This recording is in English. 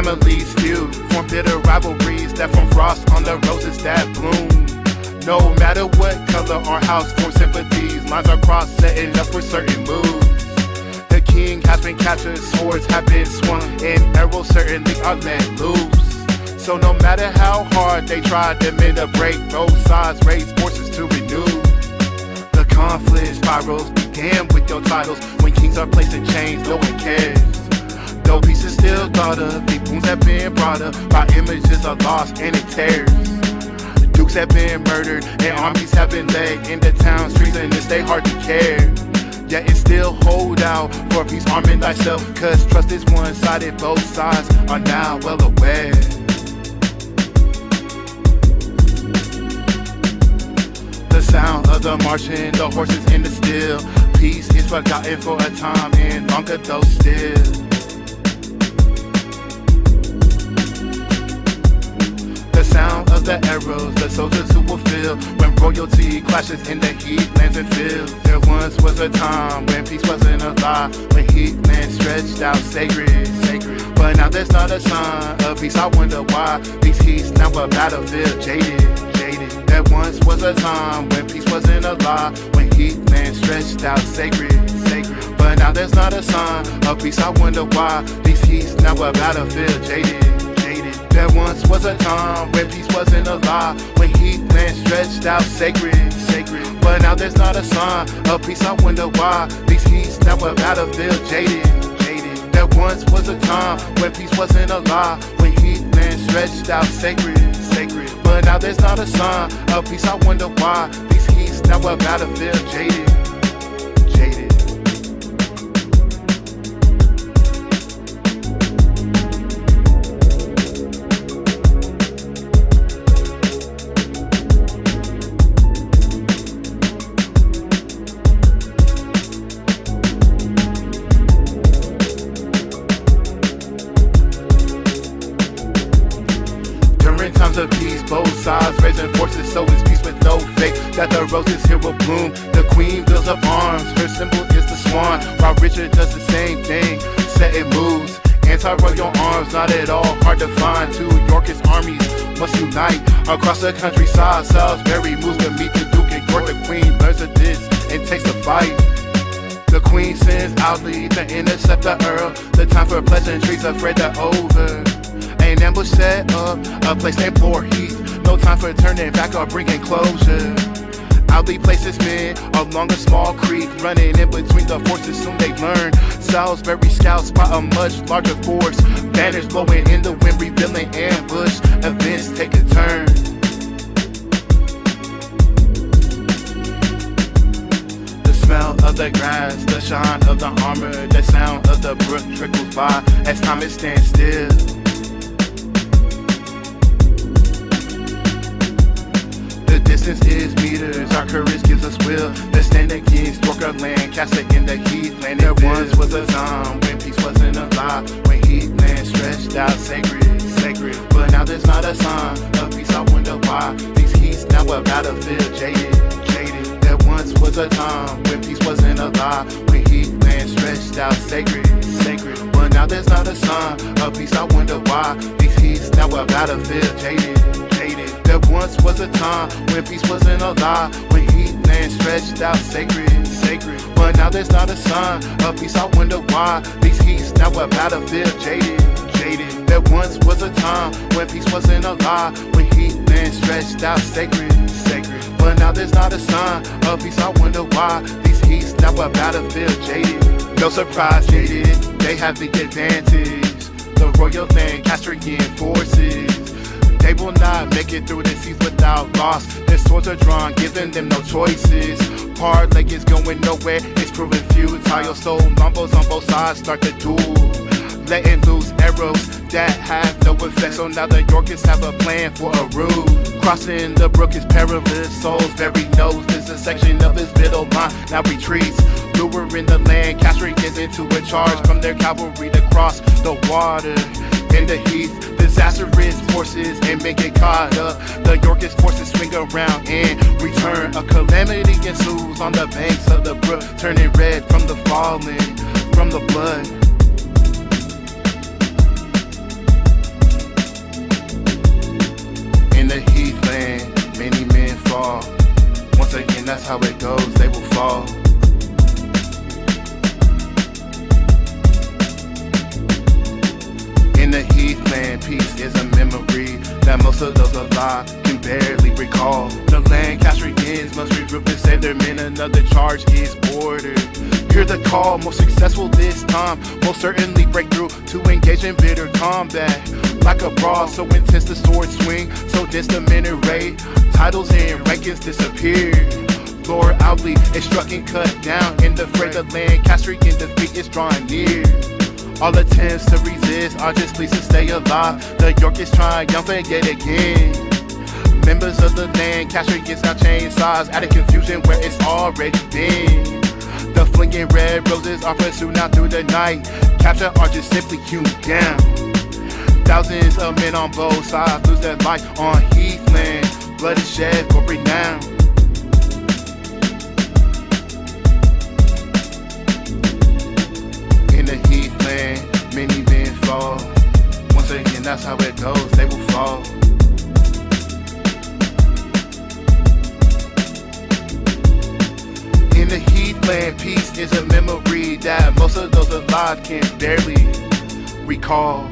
Families feud, form bitter rivalries that form frost on the roses that bloom. No matter what color or house, form sympathies. Lines are crossed, setting up for certain moves. The king has been captured, swords have been swung, and arrows certainly are let loose. So no matter how hard they try to mend a break, both sides raise forces to renew. The conflict spirals began with your titles. When kings are placed in chains, no one cares. No peace is still thought of. The wounds have been brought up by images of loss, and it tears. Dukes have been murdered and armies have been led into town streets, and it's they hard to care. Yet it still hold out for peace, arming thyself, cause trust is one-sided. Both sides are now well aware. The sound of the marching, the horses in the still. Peace is forgotten for a time, and long ago still. The sound of the arrows, the soldiers who will feel when royalty clashes in the heathlands and fields. There once was a time when peace wasn't a lie, when heathland stretched out sacred. But now there's not a sign of peace. I wonder why these heaths now a battlefield jaded. There once was a time when peace wasn't a lie, when heathland stretched out sacred. But now there's not a sign of peace. I wonder why these heaths now a battlefield jaded. There once was a time when peace wasn't a lie, when heathland stretched out sacred. But now there's not a sign of peace. I wonder why these heaths now a battlefield jaded. There once was a time when peace wasn't a lie, when heathland stretched out sacred. But now there's not a sign of peace. I wonder why these heaths now a battlefield jaded. Times of peace, both sides raising forces, so is peace with no fate. That the roses here will bloom. The queen builds up arms, her symbol is the swan, while Richard does the same thing, setting moves. Anti-royal arms, not at all hard to find. Two Yorkist armies must unite across the countryside. Salisbury moves to meet the Duke and York. The queen learns of this and takes the fight. The queen sends Audley to intercept the earl. The time for pleasantries afraid to over. An ambush set up, a place named Blore Heath. No time for turning back or bringing closure. Audley places men along a small creek, running in between the forces. Soon they learn Salisbury scouts spot a much larger force. Banners blowing in the wind, revealing ambush. Events take a turn. The smell of the grass, the shine of the armor, the sound of the brook trickles by as time it stands still. The distance is meters, our courage gives us will. Let's stand against Yorker land, cast it in the heathland. There once was a time when peace wasn't a lie, when heathland stretched out sacred. But now there's not a sign of peace. I wonder why these heaths now a battlefield jaded. There once was a time when peace wasn't a lie, when heathland stretched out sacred. But now there's not a sign of peace. I wonder why these heaths now a battlefield jaded. There once was a time when peace wasn't a lie, when heathland stretched out sacred. But now there's not a sign of peace. I wonder why these heaths now a battlefield jaded. There once was a time when peace wasn't a lie, when heathland stretched out sacred. But now there's not a sign of peace. I wonder why these heaths now a battlefield jaded. No surprise, jaded, they have the advantage. The royal land Castrian forces, they will not make it through the seas without loss. Their swords are drawn, giving them no choices. Parlay is going nowhere, it's proven futile. So lombos on both sides start the duel, letting loose arrows that have no effect. So now the Yorkists have a plan for a ruse. Crossing the brook is perilous, Salisbury knows there's a section of his middle line now retreats. Luring the land, Castrians into a charge from their cavalry to cross the water. In the heath, disastrous forces and men get caught up. The Yorkist forces swing around and return. A calamity ensues on the banks of the brook, turning red from the falling, from the blood. that's how it goes, they will fall. In the Heathland, peace is a memory that most of those alive can barely recall. The Lancastrians must regroup and save their men, another charge is ordered. Hear the call, most successful this time, most certainly break through to engage in bitter combat. Like a brawl, so intense the sword swing, so dense the men array, titles and rankings disappear. Lord Outly is struck and cut down in the fray, the Lancastrian defeat is drawing near. All attempts to resist are just pleased to stay alive. The York is triumphant yet again. Members of the Lancastrians now change sides, out of confusion where it's already been. The flinging red roses are pursued now through the night. Capture are just simply hewn down. Thousands of men on both sides lose their life on Heathland. Blood is shed for renown. In the Heathland, many men fall. Once again, that's how it goes, they will fall. In the Heathland, peace is a memory that most of those alive can barely recall.